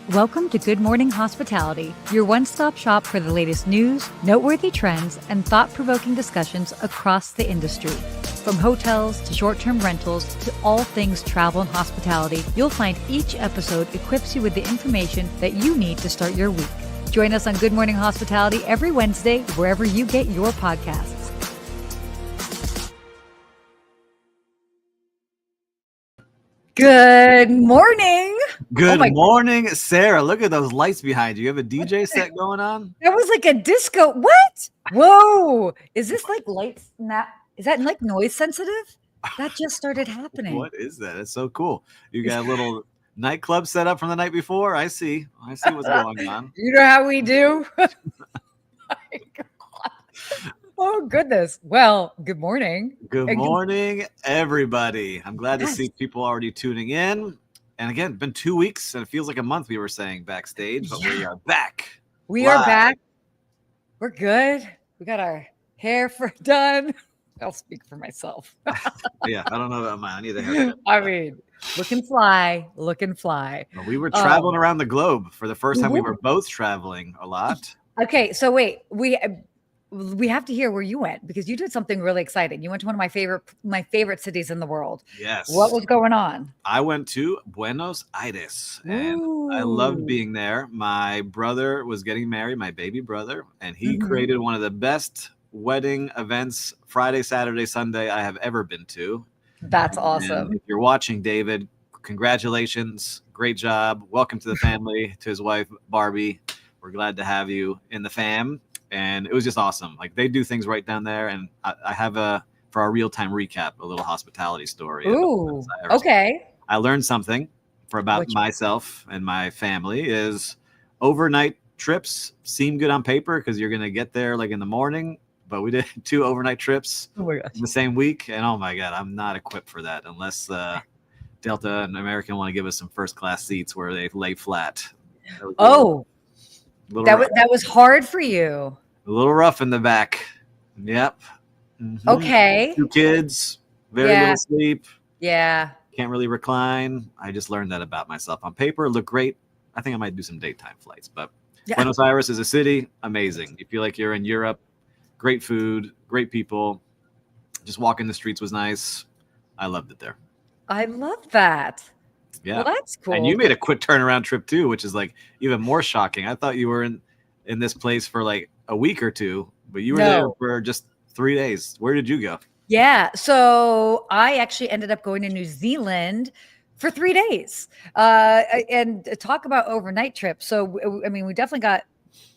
Welcome to Good Morning Hospitality, your one-stop shop for the latest news, noteworthy trends, and thought-provoking discussions across the industry. From hotels to short-term rentals to all things travel and hospitality, you'll find each episode equips you with the information that you need to start your week. Join us on Good Morning Hospitality every Wednesday, wherever you get your podcasts. Good morning. Good morning, Sarah. Look at those lights behind you. You have a DJ set going on? That was like a disco. What? Whoa. Is this like lights? Is that like noise sensitive? That just started happening. What is that? It's so cool. You got a little nightclub set up from the night before. I see what's going on. You know how we do? Oh, goodness. Well, good morning. Good morning, everybody. I'm glad to see people already tuning in. And again, been 2 weeks, and it feels like a month, we were saying backstage, but we are back. We are back. We're good. We got our hair done. I'll speak for myself. Yeah, I don't know about mine. I need a haircut. I mean, looking fly. Well, we were traveling around the globe for the first time. We were both traveling a lot. Okay, so wait, we have to hear where you went, because you did something really exciting. You went to one of my favorite cities in the world. Yes. What was going on? I went to Buenos Aires, and I loved being there. My brother was getting married, my baby brother, and he created one of the best wedding events, Friday, Saturday, Sunday, I have ever been to. That's awesome. And if you're watching, David, congratulations. Great job. Welcome to the family, to his wife, Barbie. We're glad to have you in the fam. And it was just awesome. Like, they do things right down there. And I have for our real-time recap, a little hospitality story. Ooh, okay. I learned something about myself and my family is overnight trips seem good on paper because you're going to get there like in the morning. But we did 2 overnight trips in the same week. And oh my God, I'm not equipped for that unless Delta and American want to give us some first-class seats where they lay flat. That was hard for you. A little rough in the back. Yep. Mm-hmm. Okay. 2 kids, very little sleep. Yeah. Can't really recline. I just learned that about myself. On paper, look great. I think I might do some daytime flights, but Buenos Aires is a city. Amazing. You feel like you're in Europe. Great food, great people. Just walking the streets was nice. I loved it there. I love that. Yeah. Well, that's cool. And you made a quick turnaround trip too, which is like even more shocking. I thought you were in this place for like a week or 2, but you were there for just 3 days. Where did you go? Yeah. So I actually ended up going to New Zealand for 3 days and talk about overnight trips. So, I mean, we definitely got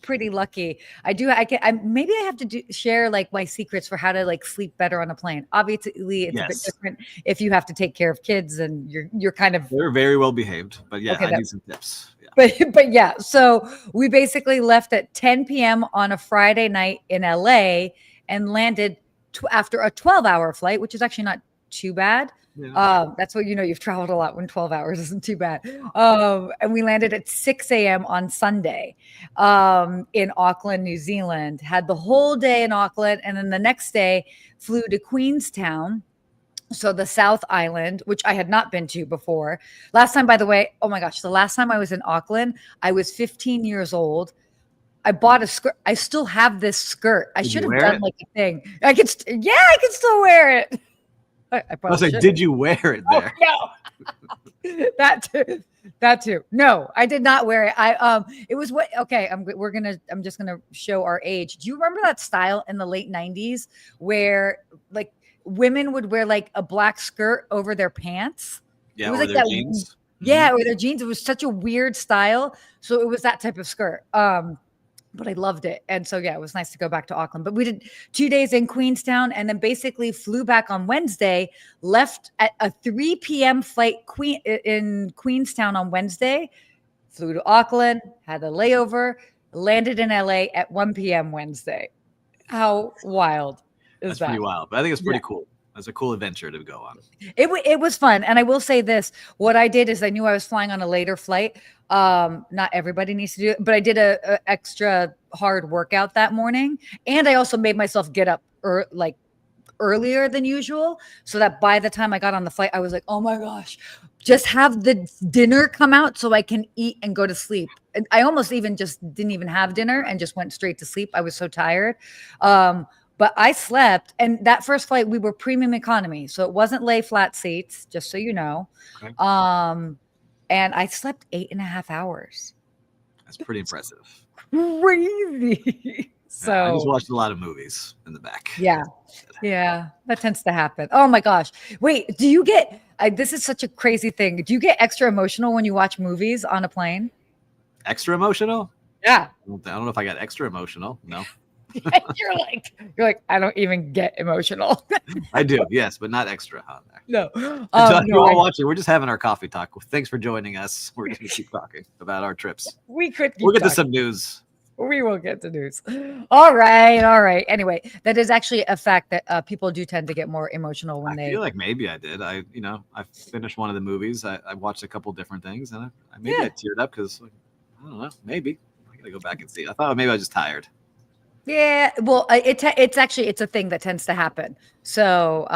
pretty lucky. Maybe I have to share like my secrets for how to like sleep better on a plane. Obviously, it's a bit different if you have to take care of kids and you're kind of. They're very well behaved, but I need some tips. Yeah. But yeah, so we basically left at 10 p.m. on a Friday night in LA and landed after a 12-hour flight, which is actually not too bad. Yeah. That's what you've traveled a lot when 12 hours isn't too bad. And we landed at 6 a.m. on Sunday in Auckland, New Zealand. Had the whole day in Auckland, and then the next day flew to Queenstown. So the South Island, which I had not been to before. Last time, by the way, oh my gosh, the last time I was in Auckland, I was 15 years old. I bought a skirt. I still have this skirt. I should have done like a thing. I can still wear it. I was like, did you wear it there? Oh, no. That too. No, I did not wear it. It was I'm just gonna show our age. Do you remember that style in the late 90s where like women would wear like a black skirt over their pants? Yeah, it was or like their that, jeans. Yeah, or their jeans. It was such a weird style. So it was that type of skirt. But I loved it. And so, it was nice to go back to Auckland. But we did 2 days in Queenstown and then basically flew back on Wednesday, left at a 3 p.m. flight in Queenstown on Wednesday, flew to Auckland, had a layover, landed in LA at 1 p.m. Wednesday. How wild is that? That's pretty wild. But I think it's pretty cool. It's a cool adventure to go on. It was fun. And I will say this, what I did is I knew I was flying on a later flight. Not everybody needs to do it, but I did a extra hard workout that morning. And I also made myself get up earlier than usual so that by the time I got on the flight, I was like, oh my gosh, just have the dinner come out so I can eat and go to sleep. And I almost even just didn't even have dinner and just went straight to sleep. I was so tired. But I slept, and that first flight we were premium economy, so it wasn't lay flat seats, just so you know. Okay. And I slept 8.5 hours. That's pretty impressive. Crazy. So I just watched a lot of movies in the back. Yeah, that tends to happen. Oh my gosh! Wait, do you get? This is such a crazy thing. Do you get extra emotional when you watch movies on a plane? Extra emotional? Yeah. I don't know if I got extra emotional. No. You're like, I don't even get emotional. I do, yes, but not extra on there. No. You all watching. We're just having our coffee talk. Thanks for joining us. We're going to keep talking about our trips. We'll get to some news. We will get to news. All right. Anyway, that is actually a fact that people do tend to get more emotional when I feel like maybe I did. I finished one of the movies. I watched a couple different things, and I teared up because I don't know. Maybe I got to go back and see. I thought maybe I was just tired. Yeah, well, it's a thing that tends to happen. So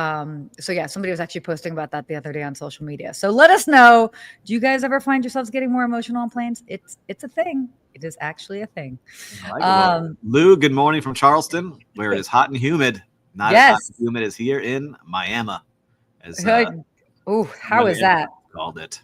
yeah, somebody was actually posting about that the other day on social media. So let us know. Do you guys ever find yourselves getting more emotional on planes? It's a thing. It is actually a thing. Lou, good morning from Charleston, where it is hot and humid. Not as hot and humid as here in Miami. How is that? Called it.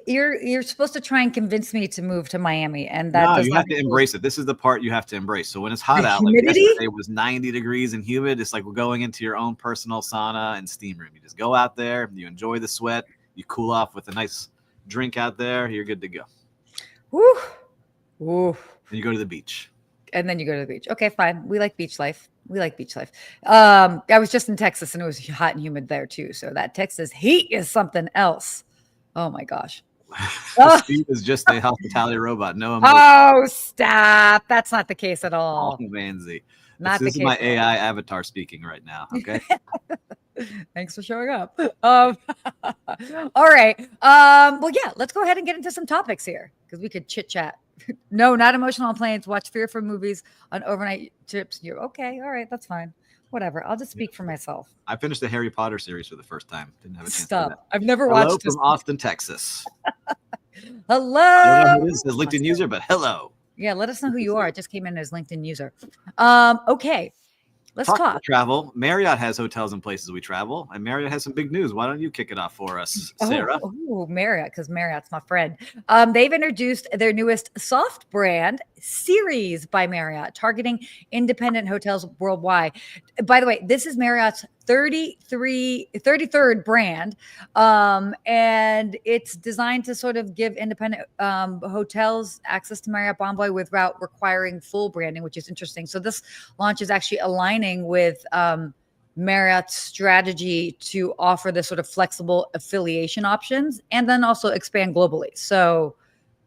You're supposed to try and convince me to move to Miami, and you have to embrace it. This is the part you have to embrace. So when it's hot out, like yesterday it was 90 degrees and humid. It's like we're going into your own personal sauna and steam room. You just go out there, you enjoy the sweat, you cool off with a nice drink out there. You're good to go. Woo. And you go to the beach. And then you go to the beach. Okay, fine. We like beach life. I was just in Texas, and it was hot and humid there too. So that Texas heat is something else. Oh my gosh. Steve is just a hospitality robot. No emotion. Oh, stop. That's not the case at all. Oh, Manzi. This is my AI avatar speaking right now. Okay. Thanks for showing up. All right. Well, yeah, let's go ahead and get into some topics here because we could chit chat. No, not emotional on planes. Watch fearful movies on overnight trips. You're okay. All right. That's fine. Whatever. I'll just speak for myself. I finished the Harry Potter series for the first time. Didn't have a chance to do that. I've never watched this. From Austin, Texas. Hello. I don't know who it is as LinkedIn user, but hello. Yeah, let us know who you are. It just came in as LinkedIn user. Okay. Let's talk. Travel. Marriott has hotels and places we travel, and Marriott has some big news. Why don't you kick it off for us, Sarah? Oh, Marriott, because Marriott's my friend. They've introduced their newest soft brand, Series by Marriott, targeting independent hotels worldwide. By the way, this is Marriott's 33rd brand, and it's designed to sort of give independent hotels access to Marriott Bonvoy without requiring full branding, which is interesting. So this launch is actually aligning with Marriott's strategy to offer this sort of flexible affiliation options and then also expand globally. So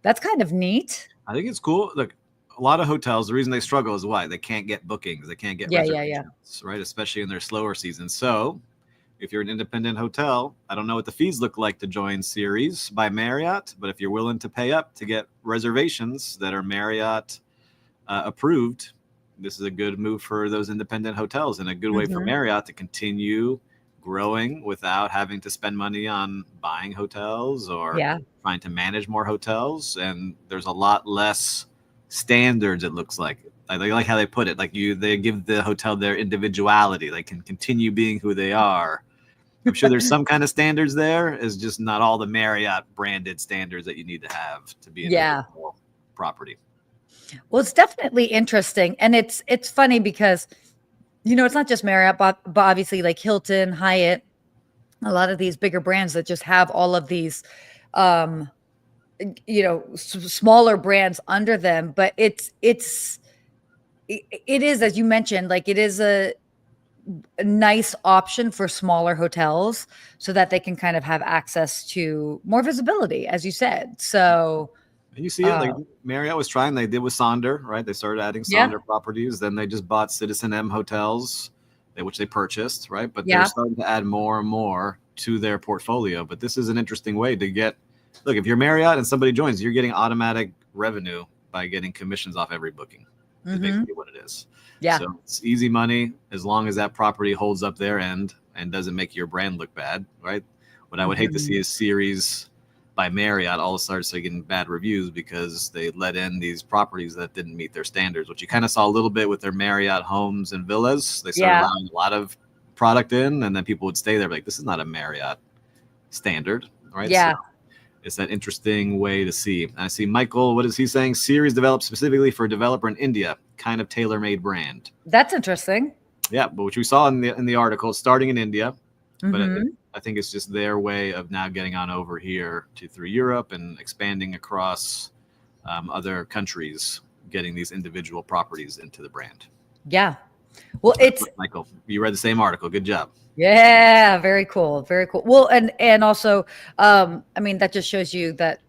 that's kind of neat. I think it's cool. Look, a lot of hotels, the reason they struggle is why? They can't get bookings. They can't get reservations, right? Especially in their slower season. So if you're an independent hotel, I don't know what the fees look like to join Series by Marriott, but if you're willing to pay up to get reservations that are Marriott approved, this is a good move for those independent hotels and a good way for Marriott to continue growing without having to spend money on buying hotels or trying to manage more hotels. And there's a lot less standards, it looks like. I like how they put it. Like they give the hotel their individuality. They can continue being who they are. I'm sure there's some kind of standards there. It's just not all the Marriott branded standards that you need to have to be a property. Well, it's definitely interesting. And it's funny because, it's not just Marriott, but obviously like Hilton, Hyatt, a lot of these bigger brands that just have all of these, smaller brands under them. But it is, as you mentioned, like it is a nice option for smaller hotels so that they can kind of have access to more visibility, as you said. So you see it like Marriott was trying. They did with Sonder, right? They started adding Sonder properties. Then they just bought Citizen M hotels, which they purchased, right? But they're starting to add more and more to their portfolio. But this is an interesting way to get. Look, if you're Marriott and somebody joins, you're getting automatic revenue by getting commissions off every booking. Is basically what it is. Yeah. So it's easy money as long as that property holds up their end and doesn't make your brand look bad, right? What I would hate to see is series by Marriott all starts getting bad reviews because they let in these properties that didn't meet their standards, which you kind of saw a little bit with their Marriott homes and villas. They started allowing a lot of product in, and then people would stay there like, this is not a Marriott standard, right? Yeah. So it's that interesting way to see. I see Michael, what is he saying? Series developed specifically for a developer in India, kind of tailor-made brand. That's interesting. Yeah, but which we saw in the article, starting in India, but I think it's just their way of now getting on over here through Europe and expanding across other countries, getting these individual properties into the brand. Yeah. Well, it's Michael, you read the same article. Good job. Yeah, very cool. Very cool. Well, and also, I mean, that just shows you that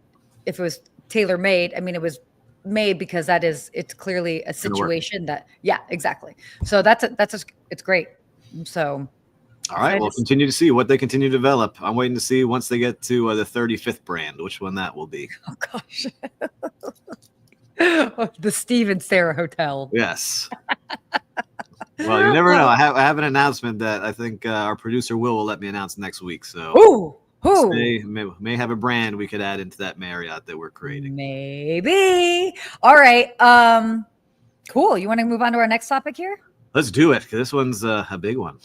if it was tailor-made, I mean, it was made because it's clearly a situation that, yeah, exactly. So it's great. So. All right, we'll continue to see what they continue to develop. I'm waiting to see once they get to the 35th brand, which one that will be. Oh, gosh. The Steve and Sarah Hotel. Yes. Well, you never know. I have an announcement that I think our producer will let me announce next week. So who may have a brand we could add into that Marriott that we're creating. Maybe. All right. Cool. You want to move on to our next topic here? Let's do it, because this one's a big one.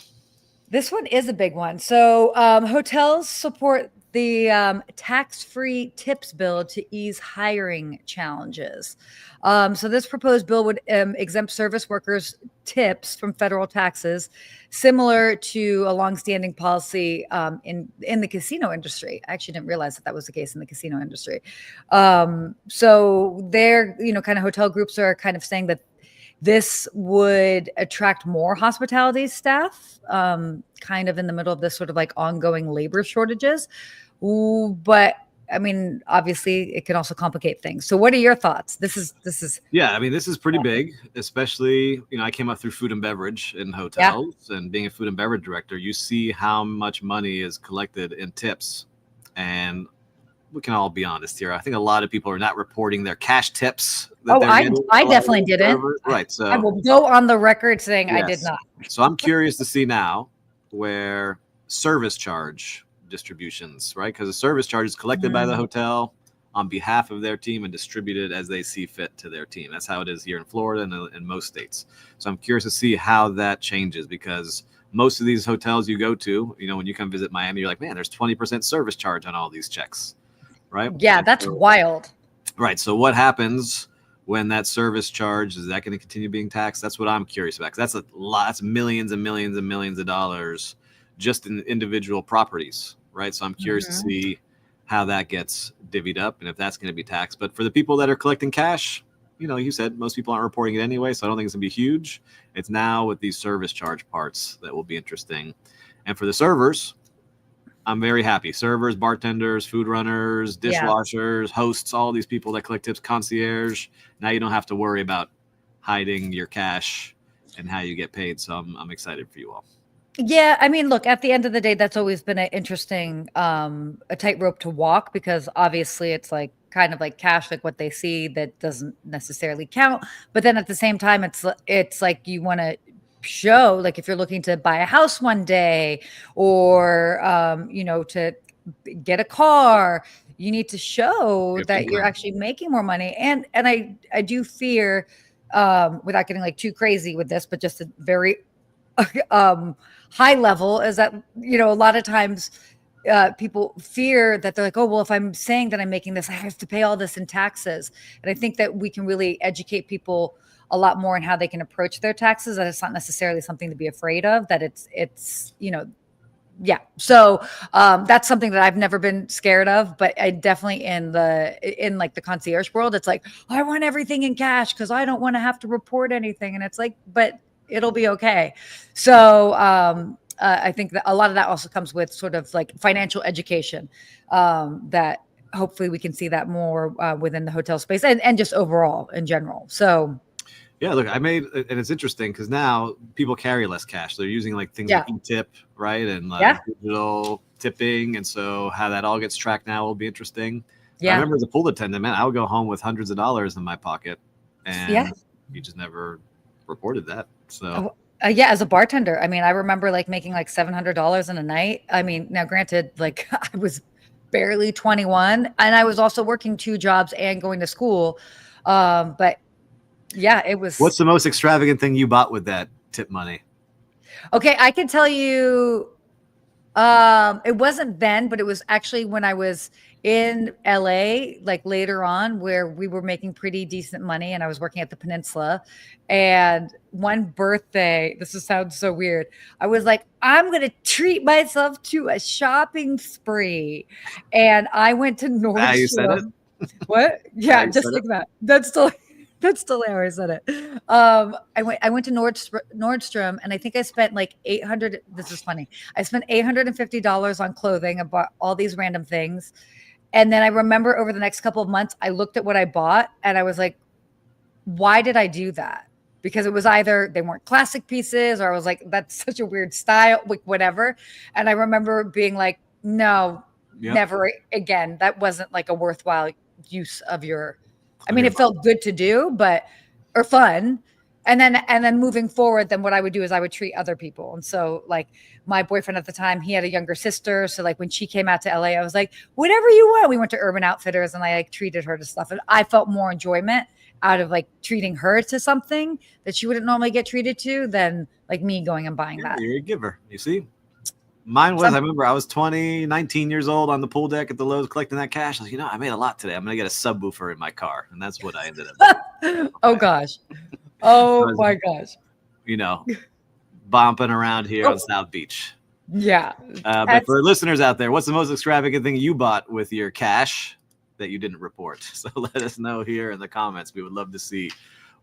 This one is a big one. So hotels support the tax-free tips bill to ease hiring challenges. So this proposed bill would exempt service workers' tips from federal taxes, similar to a longstanding policy in the casino industry. I actually didn't realize that was the case in the casino industry. So they're, kind of hotel groups are kind of saying that this would attract more hospitality staff, kind of in the middle of this sort of like ongoing labor shortages. But I mean, obviously, it can also complicate things. So, what are your thoughts? This is. Yeah, I mean, this is pretty big, especially I came up through food and beverage in hotels, and being a food and beverage director, you see how much money is collected in tips, and we can all be honest here. I think a lot of people are not reporting their cash tips. I definitely didn't. Right. So I will go on the record saying I did not. So I'm curious to see now where service charge distributions, right? Because the service charge is collected by the hotel on behalf of their team and distributed as they see fit to their team. That's how it is here in Florida and in most states. So I'm curious to see how that changes, because most of these hotels you go to, when you come visit Miami, you're like, man, there's 20% service charge on all these checks. Right? Yeah, that's wild. Right. So what happens when that service charge, is that going to continue being taxed? That's what I'm curious about, because that's a lot. That's millions and millions and millions of dollars just in individual properties, right? So I'm curious to see how that gets divvied up and if that's going to be taxed. But for the people that are collecting cash, you said most people aren't reporting it anyway, so I don't think it's going to be huge. It's now with these service charge parts that will be interesting. And for the servers, I'm very happy. Servers, bartenders, food runners, dishwashers, hosts, all these people that collect tips, concierge. Now you don't have to worry about hiding your cash and how you get paid. So I'm excited for you all. Yeah, I mean, look, at the end of the day, that's always been an interesting, a tightrope to walk, because obviously it's like kind of like cash, like what they see that doesn't necessarily count. But then at the same time, it's like you want to show, like if you're looking to buy a house one day or to get a car, you need to show that you're actually making more money. And I do fear, without getting like too crazy with this, but just a very high level, is that a lot of times people fear that they're like, oh, well, if I'm saying that I'm making this, I have to pay all this in taxes. And I think that we can really educate people a lot more in how they can approach their taxes, that it's not necessarily something to be afraid of, that it's yeah. So that's something that I've never been scared of, but I definitely in like the concierge world, it's like, I want everything in cash because I don't want to have to report anything. And it's like, but it'll be okay. So I think that a lot of that also comes with sort of like financial education, that hopefully we can see that more within the hotel space and just overall in general. So yeah, look, and it's interesting because now people carry less cash. They're using like things like e-tip, right? And digital tipping. And so how that all gets tracked now will be interesting. Yeah. I remember as a pool attendant, man, I would go home with hundreds of dollars in my pocket, and you just never reported that. So Yeah, as a bartender. I mean, I remember like making like $700 in a night. I mean, now granted, like I was barely 21 and I was also working 2 jobs and going to school. But yeah, it was. What's the most extravagant thing you bought with that tip money? Okay, I can tell you, it wasn't then, but it was actually when I was in LA, like later on, where we were making pretty decent money and I was working at the Peninsula. And one birthday, sounds so weird. I was like, I'm going to treat myself to a shopping spree. And I went to Ah, you said it? Nordstrom. What? Yeah, just like that. That's still how I said it. I went to Nordstrom and I think I spent like 800. This is funny. I spent $850 on clothing. I bought all these random things. And then I remember over the next couple of months, I looked at what I bought and I was like, why did I do that? Because it was either they weren't classic pieces or I was like, that's such a weird style, like whatever. And I remember being like, no, never again. That wasn't like a worthwhile use of your, I mean, it felt good to do, or fun. And then moving forward, then what I would do is I would treat other people. And so like my boyfriend at the time, he had a younger sister. So like when she came out to LA, I was like, whatever you want. We went to Urban Outfitters and I like treated her to stuff. And I felt more enjoyment out of like treating her to something that she wouldn't normally get treated to than like me going and buying that. You're a giver. You see? Mine was, I remember I was 19 years old on the pool deck at the Lowe's collecting that cash. I was like, I made a lot today. I'm going to get a subwoofer in my car. And that's what I ended up. Oh, gosh. Oh, my gosh. Bumping around here on South Beach. Yeah. But for listeners out there, what's the most extravagant thing you bought with your cash that you didn't report? So let us know here in the comments. We would love to see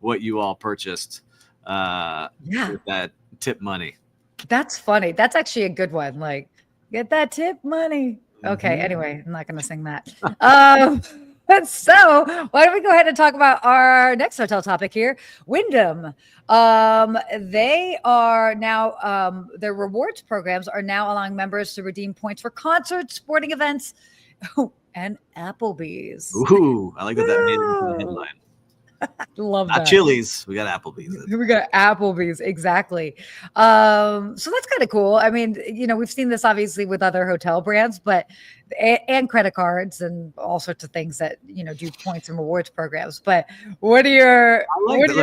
what you all purchased with that tip money. That's funny. That's actually a good one. Like, get that tip money. Okay. Anyway, I'm not going to sing that. So why don't we go ahead and talk about our next hotel topic here? Wyndham. They are now, their rewards programs are now allowing members to redeem points for concerts, sporting events, and Applebee's. Ooh, I like that made it into the headline. Love that. Chili's. We got Applebee's. We got Applebee's. Exactly. So that's kind of cool. I mean, we've seen this obviously with other hotel brands, and credit cards and all sorts of things that, do points and rewards programs. But what are your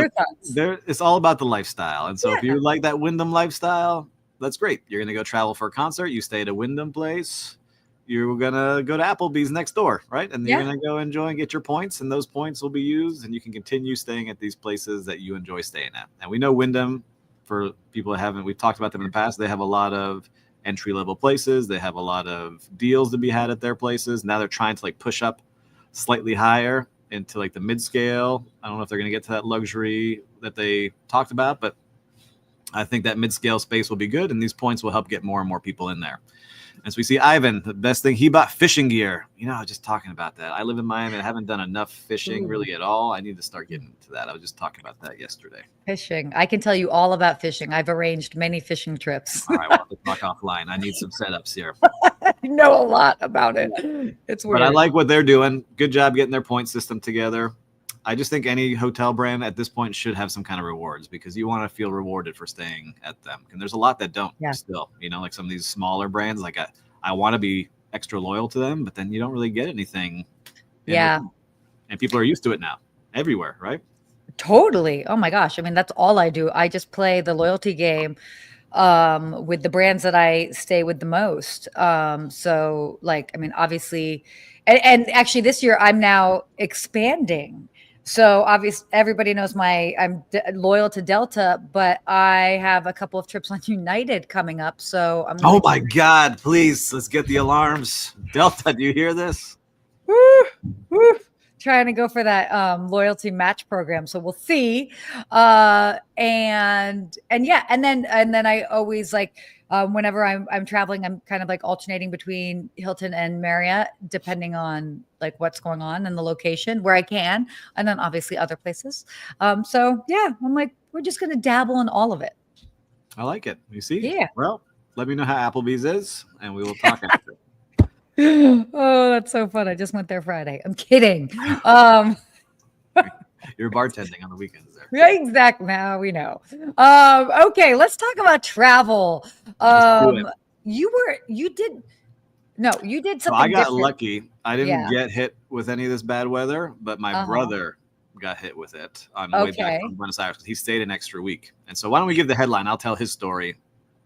thoughts? It's all about the lifestyle. And so if you like that Wyndham lifestyle, that's great. You're going to go travel for a concert. You stay at a Wyndham place. You're going to go to Applebee's next door, right? And you're going to go enjoy and get your points, and those points will be used, and you can continue staying at these places that you enjoy staying at. And we know Wyndham, for people that we've talked about them in the past, they have a lot of entry-level places. They have a lot of deals to be had at their places. Now they're trying to like push up slightly higher into like the mid-scale. I don't know if they're going to get to that luxury that they talked about, but I think that mid-scale space will be good, and these points will help get more and more people in there. As we see Ivan, the best thing, he bought fishing gear. Just talking about that. I live in Miami. I haven't done enough fishing really at all. I need to start getting into that. I was just talking about that yesterday. Fishing. I can tell you all about fishing. I've arranged many fishing trips. All right, well, let's talk offline. I need some setups here. I know a lot about it. It's weird. But I like what they're doing. Good job getting their point system together. I just think any hotel brand at this point should have some kind of rewards, because you want to feel rewarded for staying at them. And there's a lot that don't still, like some of these smaller brands, like I want to be extra loyal to them, but then you don't really get anything. And people are used to it now everywhere, right? Totally. Oh my gosh. I mean, that's all I do. I just play the loyalty game with the brands that I stay with the most. So like, I mean, obviously, and actually this year I'm now expanding. So obviously everybody knows I'm loyal to Delta, but I have a couple of trips on United coming up. So I'm oh my God, please, let's get the alarms. Delta, do you hear this? Woo, woo. Trying to go for that loyalty match program. So we'll see. And then I always like, whenever I'm traveling, I'm kind of like alternating between Hilton and Marriott, depending on like what's going on and the location where I can, and then obviously other places. So yeah, I'm like, we're just going to dabble in all of it. I like it. You see? Yeah. Well, let me know how Applebee's is, and we will talk after. Oh, that's so fun. I just went there Friday. I'm kidding. You'll You're bartending on the weekends there. Yeah, exactly. Now we know. Okay, let's talk about travel. You did something so I got different. lucky. I didn't get hit with any of this bad weather, but my brother got hit with it on the way back from Buenos Aires. He stayed an extra week. And so why don't we give the headline? I'll tell his story.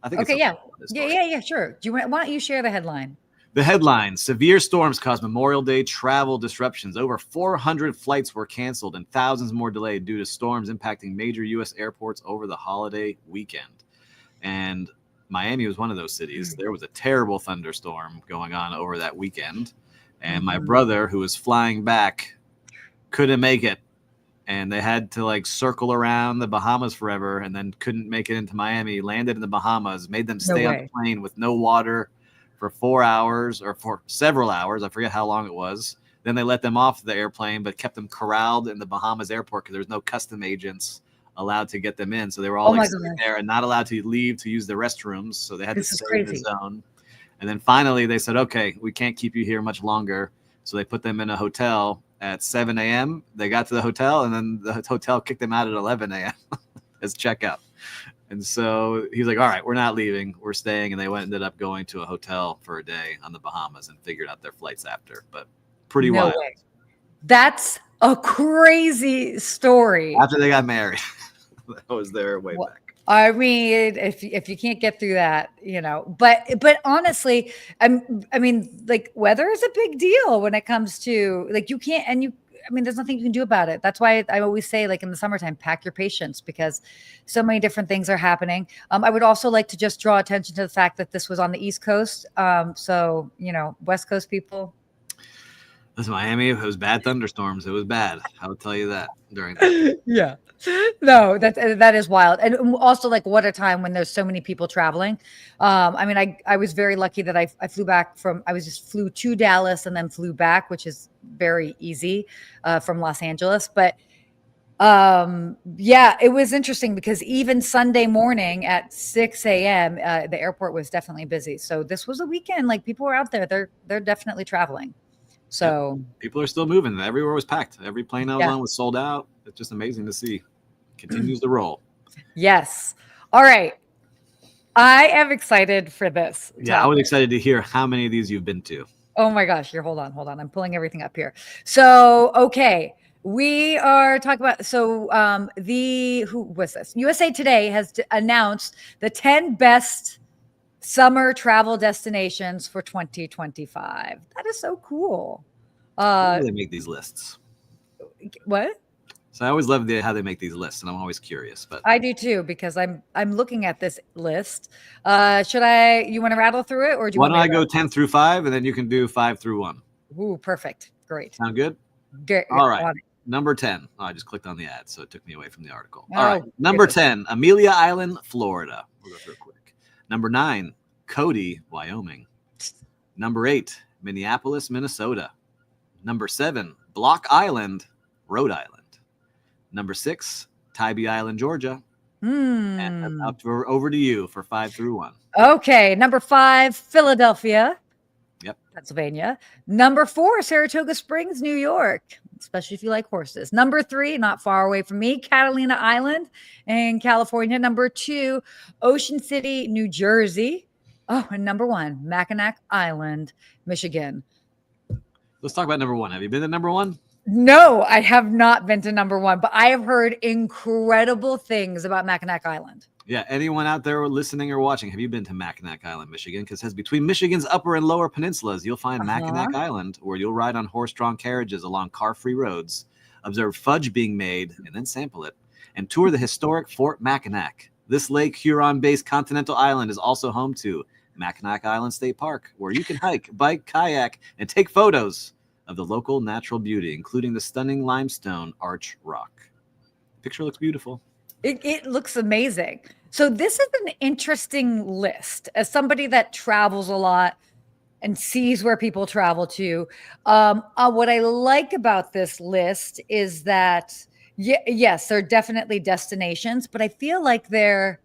I think yeah, sure. Why don't you share the headline? The headline: severe storms caused Memorial Day travel disruptions. Over 400 flights were canceled and thousands more delayed due to storms impacting major U.S. airports over the holiday weekend. And Miami was one of those cities. There was a terrible thunderstorm going on over that weekend. And my brother, who was flying back, couldn't make it. And they had to like circle around the Bahamas forever and then couldn't make it into Miami, landed in the Bahamas, made them stay on the plane with no water for 4 hours or for several hours. I forget how long it was. Then they let them off the airplane, but kept them corralled in the Bahamas airport because there was no custom agents allowed to get them in. So they were all sitting there and not allowed to leave to use the restrooms. So they had to stay in the zone. And then finally they said, okay, we can't keep you here much longer. So they put them in a hotel at 7 a.m. They got to the hotel and then the hotel kicked them out at 11 a.m. as checkout. And so he's like, all right, we're not leaving. We're staying. And they ended up going to a hotel for a day on the Bahamas and figured out their flights after. But pretty wild. Way. That's a crazy story. After they got married. That was their way back. I mean, if you can't get through that, but honestly, I mean, like weather is a big deal when it comes to like you can't there's nothing you can do about it. That's why I always say, like in the summertime, pack your patience because so many different things are happening. I would also like to just draw attention to the fact that this was on the East Coast. So, West Coast people. Listen, Miami, it was bad thunderstorms. It was bad. I will tell you that during that. Yeah. No, that is wild. And also like what a time when there's so many people traveling. I was very lucky that I flew back flew to Dallas and then flew back, which is very easy from Los Angeles. But it was interesting because even Sunday morning at 6 a.m., the airport was definitely busy. So this was a weekend. Like people were out there. They're definitely traveling. So people are still moving. Everywhere was packed. Every plane I was on was sold out. It's just amazing to see. Continues to roll. Yes. All right. I am excited for this. Yeah, I was excited to hear how many of these you've been to. Oh my gosh. Here, hold on. I'm pulling everything up here. So, okay. We are talking about, who was this? USA Today has announced the 10 best summer travel destinations for 2025. That is so cool. How do they make these lists? What? So I always love how they make these lists, and I'm always curious. But I do too because I'm looking at this list. You want to rattle through it, or do you? Why don't I go 10 through 5, and then you can do 5 through 1? Ooh, perfect, great. Sound good? All right. Number 10. Oh, I just clicked on the ad, so it took me away from the article. All right. Number 10, Amelia Island, Florida. We'll go through it quick. Number 9, Cody, Wyoming. Number 8, Minneapolis, Minnesota. Number 7, Block Island, Rhode Island. Number 6, Tybee Island, Georgia. And over to you for 5 through 1. Okay. Number 5, Philadelphia. Yep. Pennsylvania. Number 4, Saratoga Springs, New York, especially if you like horses. Number 3, not far away from me, Catalina Island in California. Number 2, Ocean City, New Jersey. Oh, and number 1, Mackinac Island, Michigan. Let's talk about number 1. Have you been to number 1? No, I have not been to number 1, but I have heard incredible things about Mackinac Island. Yeah, anyone out there listening or watching, have you been to Mackinac Island, Michigan? Because it says between Michigan's upper and lower peninsulas, you'll find Mackinac Island, where you'll ride on horse-drawn carriages along car-free roads, observe fudge being made, and then sample it, and tour the historic Fort Mackinac. This Lake Huron-based continental island is also home to Mackinac Island State Park, where you can hike, bike, kayak, and take photos of the local natural beauty, including the stunning limestone arch rock. The picture looks beautiful. It looks amazing. So this is an interesting list. As somebody that travels a lot and sees where people travel to, what I like about this list is that, yes, they're definitely destinations, but I feel like they're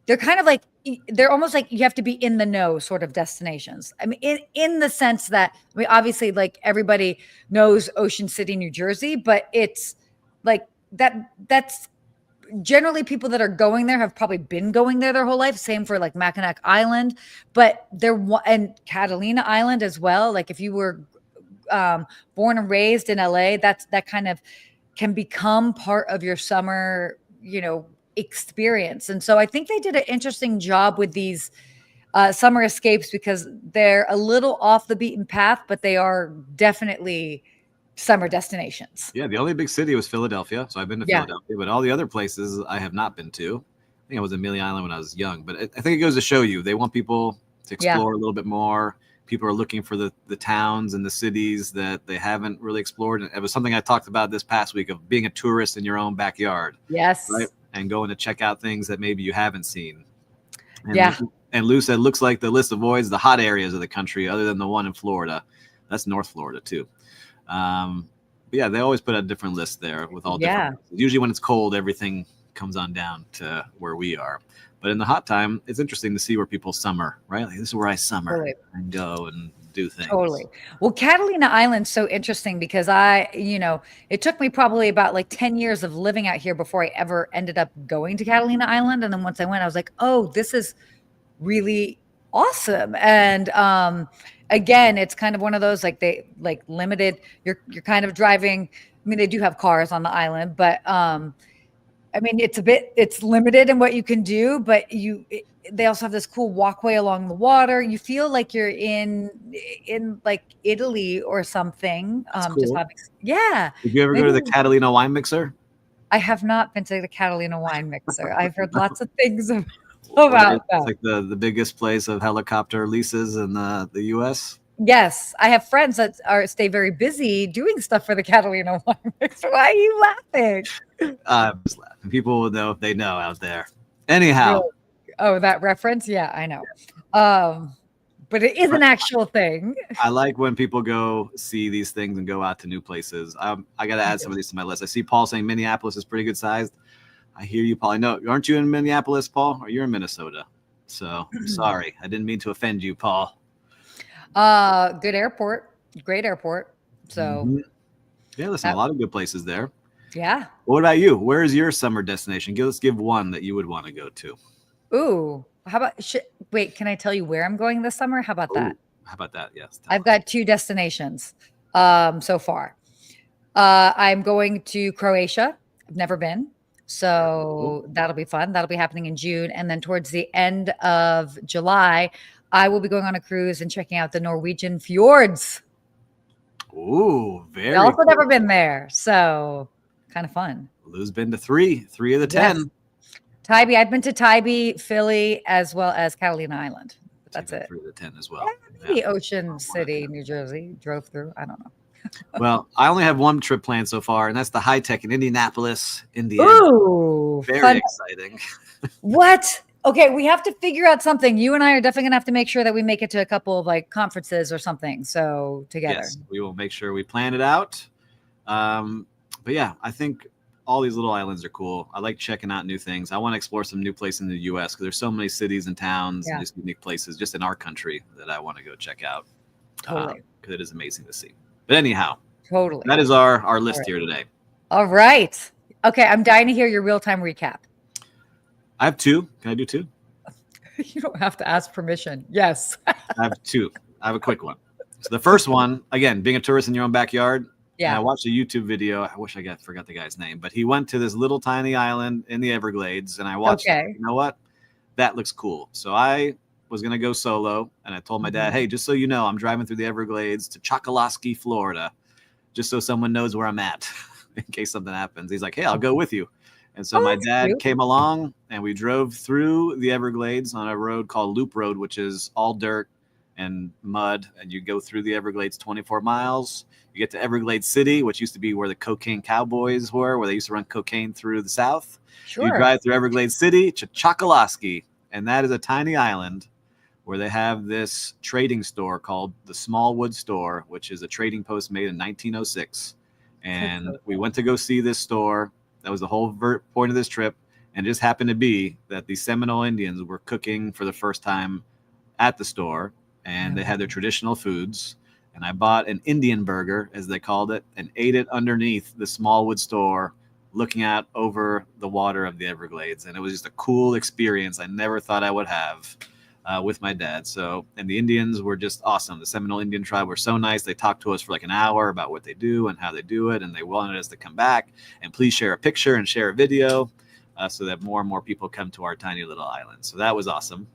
they're kind of like, they're almost like you have to be in the know sort of destinations. I mean, in the sense that, I mean, obviously, like everybody knows Ocean City, New Jersey, but it's like that's generally people that are going there have probably been going there their whole life. Same for like Mackinac Island, but and Catalina Island as well. Like if you were born and raised in LA, that kind of can become part of your summer, experience. And so I think they did an interesting job with these summer escapes because they're a little off the beaten path, but they are definitely summer destinations. Yeah, the only big city was Philadelphia, so I've been to Philadelphia, but all the other places I have not been to. I think I was in Amelia Island when I was young, but I think it goes to show you they want people to explore a little bit more. People are looking for the towns and the cities that they haven't really explored. It was something I talked about this past week of being a tourist in your own backyard. Yes. Right? And going to check out things that maybe you haven't seen. And and Lou said, looks like the list avoids the hot areas of the country other than the one in Florida. That's North Florida too. But yeah, they always put a different list there with all different places. Usually when it's cold, everything comes on down to where we are. But in the hot time, it's interesting to see where people summer, right? Like, this is where I summer and go and do things. Totally. Well, Catalina Island's so interesting because it took me probably about like 10 years of living out here before I ever ended up going to Catalina Island. And then once I went, I was like, oh, this is really awesome. And again, it's kind of one of those like they like limited, you're kind of driving. I mean, they do have cars on the island, but I mean, it's limited in what you can do, but they also have this cool walkway along the water. You feel like you're in like Italy or something. Cool. Yeah. Did you ever go to the Catalina wine mixer? I have not been to the Catalina wine mixer. I've heard lots of things about that. It's like the biggest place of helicopter leases in the U.S. Yes, I have friends that stay very busy doing stuff for the Catalina wine mixer. Why are you laughing? I'm just laughing. People will know if they know out there. Anyhow. Really? Oh, that reference? Yeah, I know. But it is an actual thing. I like when people go see these things and go out to new places. I got to add some of these to my list. I see Paul saying Minneapolis is pretty good sized. I hear you, Paul. I know. Aren't you in Minneapolis, Paul? Or you're in Minnesota? So I'm sorry. I didn't mean to offend you, Paul. Good airport. Great airport. So yeah, listen, a lot of good places there. Yeah. What about you? Where is your summer destination? Let's give one that you would want to go to. Ooh, how about wait, can I tell you where I'm going this summer? How about that? How about that? Yes. I've got 2 destinations so far. I'm going to Croatia. I've never been. So that'll be fun. That'll be happening in June. And then towards the end of July, I will be going on a cruise and checking out the Norwegian fjords. Ooh, very I've also never been there. So kind of fun. Lou's been to 3 of the 10. Tybee. I've been to Tybee, Philly, as well as Catalina Island. That's it. 3 of the 10 as well. Maybe Ocean City, New Jersey. Drove through. I don't know. Well, I only have one trip planned so far, and that's the High Tech in Indianapolis, Indiana. Ooh, very exciting. What? Okay, we have to figure out something. You and I are definitely gonna have to make sure that we make it to a couple of like conferences or something. So together. Yes, we will make sure we plan it out. But yeah, I think all these little islands are cool. I like checking out new things. I want to explore some new places in the U.S. because there's so many cities and towns and just unique places just in our country that I want to go check out. Totally. Because it is amazing to see. But anyhow, totally. That is our list here today. All right. Okay, I'm dying to hear your real-time recap. I have 2. Can I do 2? You don't have to ask permission. Yes. I have 2. I have a quick one. So the first one, again, being a tourist in your own backyard. Yeah. I watched a YouTube video. I wish I forgot the guy's name, but he went to this little tiny island in the Everglades, and I watched it. You know what? That looks cool. So I was going to go solo, and I told my dad, hey, just so you know, I'm driving through the Everglades to Chokoloskee, Florida, just so someone knows where I'm at in case something happens. He's like, hey, I'll go with you. And so my dad came along, and we drove through the Everglades on a road called Loop Road, which is all dirt and mud, and you go through the Everglades 24 miles. You get to Everglades City, which used to be where the cocaine cowboys were, where they used to run cocaine through the South. Sure. You drive through Everglades City to Chokoloskee, and that is a tiny island where they have this trading store called the Smallwood Store, which is a trading post made in 1906. And we went to go see this store. That was the whole point of this trip. And it just happened to be that the Seminole Indians were cooking for the first time at the store, and they had their traditional foods. And I bought an Indian burger, as they called it, and ate it underneath the Smallwood store, looking out over the water of the Everglades. And it was just a cool experience I never thought I would have with my dad. So, and the Indians were just awesome. The Seminole Indian tribe were so nice. They talked to us for like an hour about what they do and how they do it. And they wanted us to come back and please share a picture and share a video so that more and more people come to our tiny little island. So that was awesome.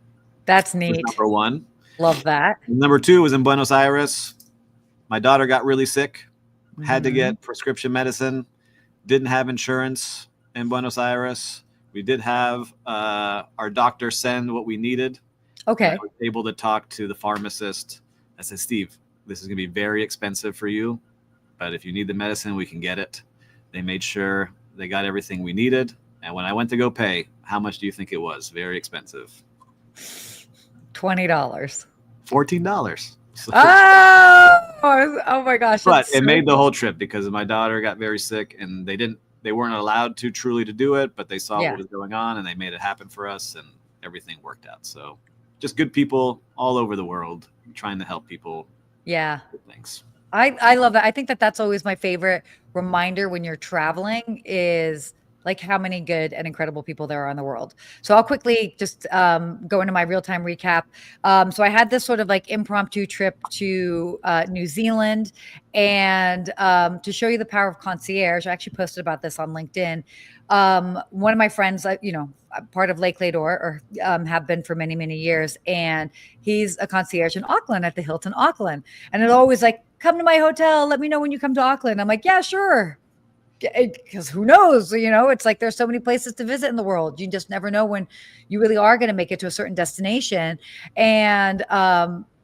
That's neat. Number one. Love that. Number two was in Buenos Aires. My daughter got really sick, had to get prescription medicine, didn't have insurance in Buenos Aires. We did have our doctor send what we needed. Okay. I was able to talk to the pharmacist. I said, Steve, this is going to be very expensive for you, but if you need the medicine, we can get it. They made sure they got everything we needed. And when I went to go pay, how much do you think it was? Very expensive. $20. $14. Oh my gosh. But it made the whole trip because my daughter got very sick and they weren't allowed to truly to do it, but they saw what was going on and they made it happen for us and everything worked out. So just good people all over the world trying to help people. Yeah. Thanks. I love that. I think that's always my favorite reminder when you're traveling is like how many good and incredible people there are in the world. So I'll quickly just go into my real-time recap. So I had this sort of like impromptu trip to New Zealand and to show you the power of concierge. I actually posted about this on LinkedIn. One of my friends, part of Lake Lador, or have been for many, many years. And he's a concierge in Auckland at the Hilton Auckland. And it always like, come to my hotel. Let me know when you come to Auckland. I'm like, yeah, sure. Because who knows, it's like there's so many places to visit in the world. You just never know when you really are going to make it to a certain destination. And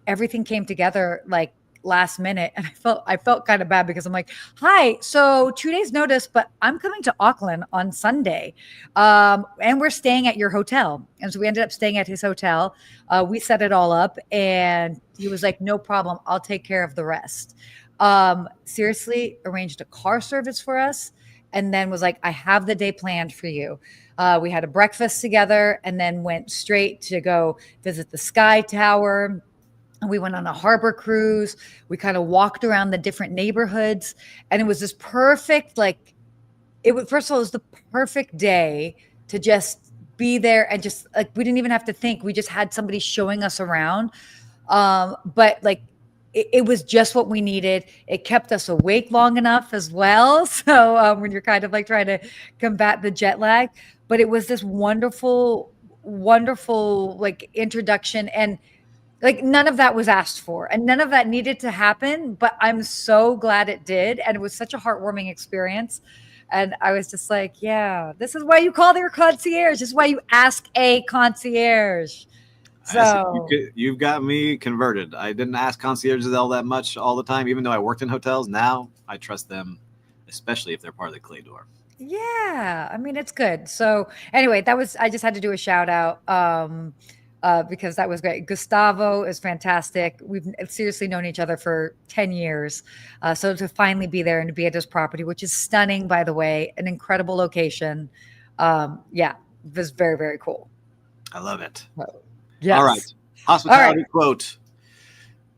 everything came together like last minute. And I felt kind of bad because I'm like, hi, so 2 days notice, but I'm coming to Auckland on Sunday. And we're staying at your hotel. And so we ended up staying at his hotel. We set it all up and he was like, no problem. I'll take care of the rest. Seriously arranged a car service for us and then was like, I have the day planned for you. We had a breakfast together and then went straight to go visit the Sky Tower. We went on a harbor cruise. We kind of walked around the different neighborhoods and it was this perfect, first of all, it was the perfect day to just be there and just like, we didn't even have to think. We just had somebody showing us around. But like, it was just what we needed. It kept us awake long enough as well. So when you're kind of like trying to combat the jet lag, but it was this wonderful, wonderful like introduction. And like none of that was asked for and none of that needed to happen, but I'm so glad it did. And it was such a heartwarming experience. And I was just like, yeah, this is why you call their concierge. This is why you ask a concierge. So you've got me converted. I didn't ask concierges all that much all the time, even though I worked in hotels. Now I trust them, especially if they're part of the Clay Door. Yeah, I mean, it's good. So anyway, I just had to do a shout out because that was great. Gustavo is fantastic. We've seriously known each other for 10 years. So to finally be there and to be at his property, which is stunning, by the way, an incredible location. Yeah, it was very, very cool. I love it. Yes. All right. Hospitality quote.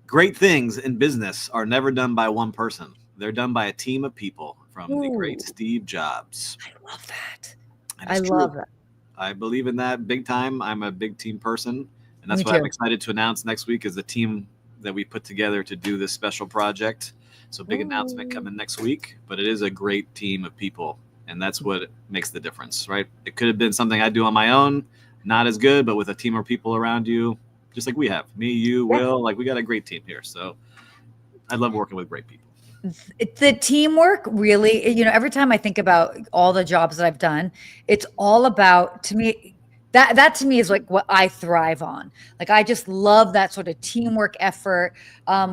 Great things in business are never done by one person. They're done by a team of people from the great Steve Jobs. I love that. I love that. I believe in that big time. I'm a big team person. And that's what I'm excited to announce next week is the team that we put together to do this special project. So big announcement coming next week. But it is a great team of people. And that's what makes the difference, right? It could have been something I do on my own. Not as good, but with a team of people around you, just like we have. Me, you, Will, like we got a great team here. So I love working with great people. The teamwork really, every time I think about all the jobs that I've done, it's all about, to me, that to me is like what I thrive on. Like, I just love that sort of teamwork effort,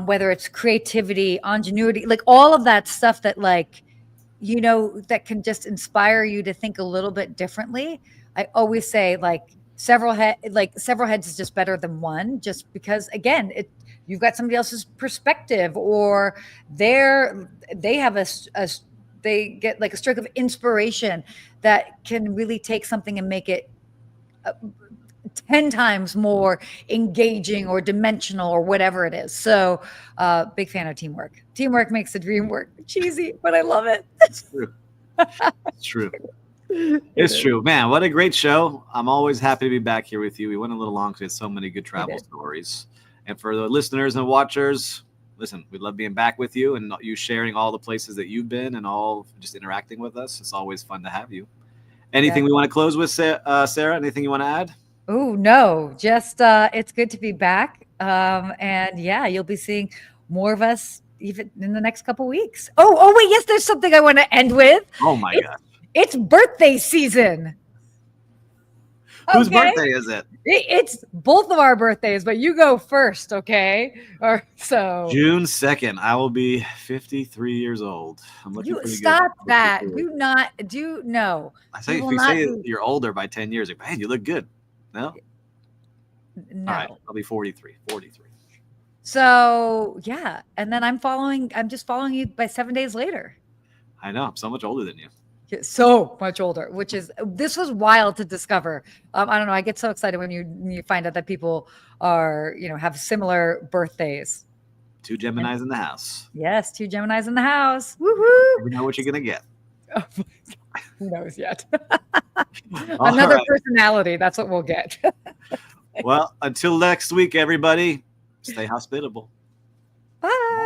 whether it's creativity, ingenuity, like all of that stuff that that can just inspire you to think a little bit differently. I always say several heads is just better than one, just because again, you've got somebody else's perspective or they have a they get like a stroke of inspiration that can really take something and make it 10 times more engaging or dimensional or whatever it is. So big fan of teamwork. Teamwork makes the dream work. Cheesy, but I love it. It's true. It's true. It's true, man. What a great show. I'm always happy to be back here with you. We went a little long because we had so many good travel stories. And for the listeners and watchers, listen, we love being back with you and you sharing all the places that you've been and all just interacting with us. It's always fun to have you. Anything we want to close with, Sarah? Anything you want to add? Oh, no, just it's good to be back. And yeah, you'll be seeing more of us even in the next couple weeks. Oh, wait, yes, there's something I want to end with. Oh my God. It's birthday season. Whose birthday is it? It's both of our birthdays, but you go first, okay? So June 2nd, I will be 53 years old. I'm looking pretty stop good. that. No. I say if you say you're older by 10 years, like, man, you look good. No? No. All right, I'll be 43. So yeah, and then I'm just following you by 7 days later. I know, I'm so much older than you. So much older, this was wild to discover. I don't know. I get so excited when you find out that people are, have similar birthdays. 2 Geminis in the house. Yes, 2 Geminis in the house. Woohoo! You know what you're gonna get. Oh, who knows yet? Another personality. That's what we'll get. Well, until next week, everybody, stay hospitable. Bye.